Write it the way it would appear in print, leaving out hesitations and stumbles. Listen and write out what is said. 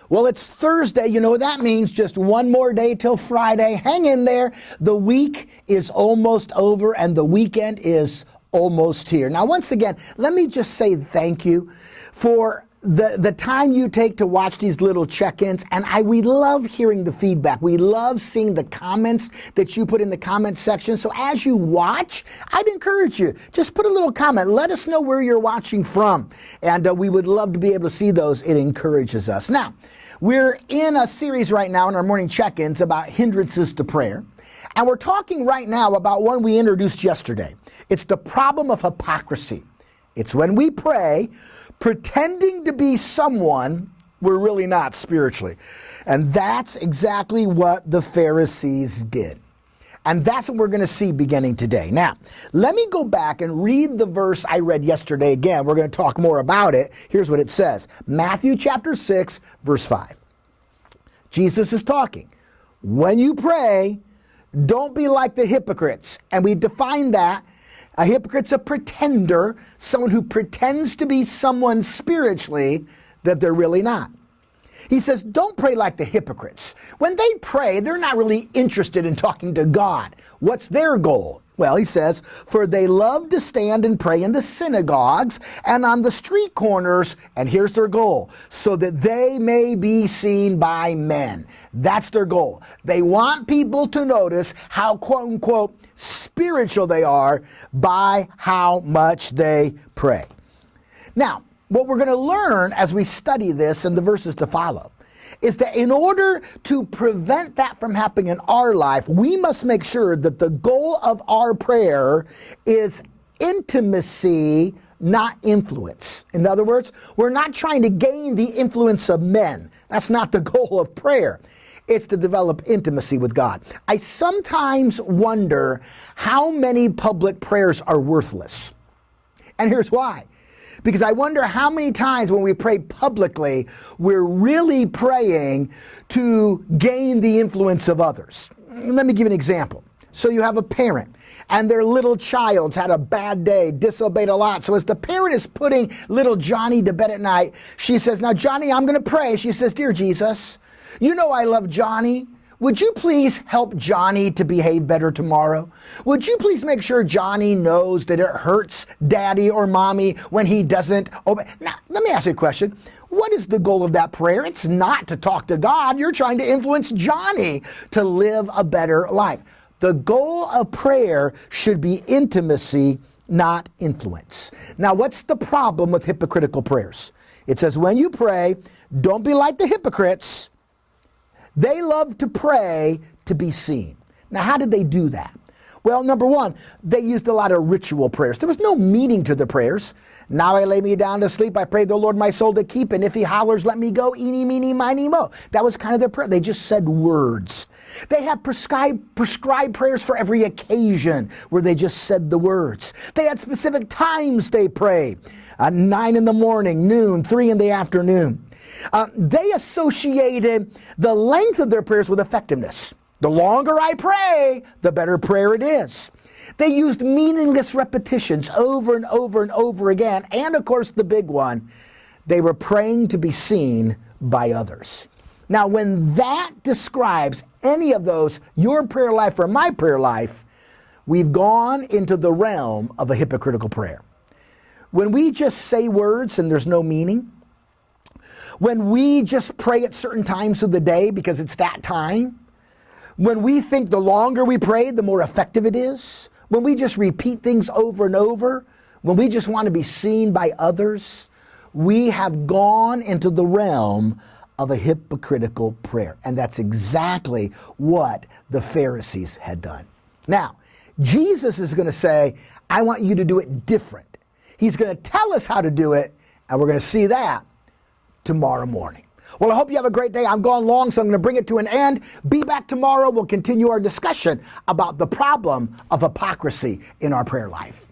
Well, it's Thursday. You know what that means? Just one more day till Friday. Hang in there. The week is almost over and the weekend is almost here. Now, once again, let me just say thank you for the time you take to watch these little check-ins, and we love hearing the feedback. We love seeing the comments that you put in the comment section. So as you watch, I'd encourage you, just put a little comment. Let us know where you're watching from, and we would love to be able to see those. It encourages us. Now, we're in a series right now in our morning check-ins about hindrances to prayer, and we're talking right now about one we introduced yesterday. It's the problem of hypocrisy. It's when we pray pretending to be someone we're really not spiritually. And that's exactly what the Pharisees did. And that's what we're going to see beginning today. Now, let me go back and read the verse I read yesterday again. We're going to talk more about it. Here's what it says. Matthew chapter 6, verse 5. Jesus is talking. When you pray, don't be like the hypocrites. And we define that. A hypocrite's a pretender, someone who pretends to be someone spiritually that they're really not. He says, don't pray like the hypocrites. When they pray, they're not really interested in talking to God. What's their goal? Well, he says, for they love to stand and pray in the synagogues and on the street corners, and here's their goal, so that they may be seen by men. That's their goal. They want people to notice how, quote unquote, spiritual they are by how much they pray. Now, what we're going to learn as we study this and the verses to follow is that in order to prevent that from happening in our life, we must make sure that the goal of our prayer is intimacy, not influence. In other words, we're not trying to gain the influence of men. That's not the goal of prayer. It's to develop intimacy with God. I sometimes wonder how many public prayers are worthless. And here's why. Because I wonder how many times when we pray publicly, we're really praying to gain the influence of others. Let me give you an example. So you have a parent and their little child's had a bad day, disobeyed a lot. So as the parent is putting little Johnny to bed at night, she says, now Johnny, I'm going to pray. She says, dear Jesus, you know I love Johnny. Would you please help Johnny to behave better tomorrow? Would you please make sure Johnny knows that it hurts daddy or mommy when he doesn't obey? Now, let me ask you a question. What is the goal of that prayer? It's not to talk to God. You're trying to influence Johnny to live a better life. The goal of prayer should be intimacy, not influence. Now, what's the problem with hypocritical prayers? It says, when you pray, don't be like the hypocrites. They love to pray to be seen. Now, how did they do that? Well, number one, they used a lot of ritual prayers. There was no meaning to the prayers. Now I lay me down to sleep. I pray the Lord my soul to keep. And if he hollers, let me go. Eeny, meeny, miny, mo. That was kind of their prayer. They just said words. They had prescribed prayers for every occasion where they just said the words. They had specific times they prayed. 9 in the morning, noon, 3 in the afternoon. They associated the length of their prayers with effectiveness. The longer I pray, the better prayer it is. They used meaningless repetitions over and over and over again. And of course, the big one, they were praying to be seen by others. Now, when that describes any of those, your prayer life or my prayer life, we've gone into the realm of a hypocritical prayer. When we just say words and there's no meaning, when we just pray at certain times of the day because it's that time, when we think the longer we pray, the more effective it is, when we just repeat things over and over, when we just want to be seen by others, we have gone into the realm of a hypocritical prayer. And that's exactly what the Pharisees had done. Now, Jesus is going to say, I want you to do it different. He's going to tell us how to do it, and we're going to see that tomorrow morning. Well, I hope you have a great day. I'm going long, so I'm going to bring it to an end. Be back tomorrow. We'll continue our discussion about the problem of hypocrisy in our prayer life.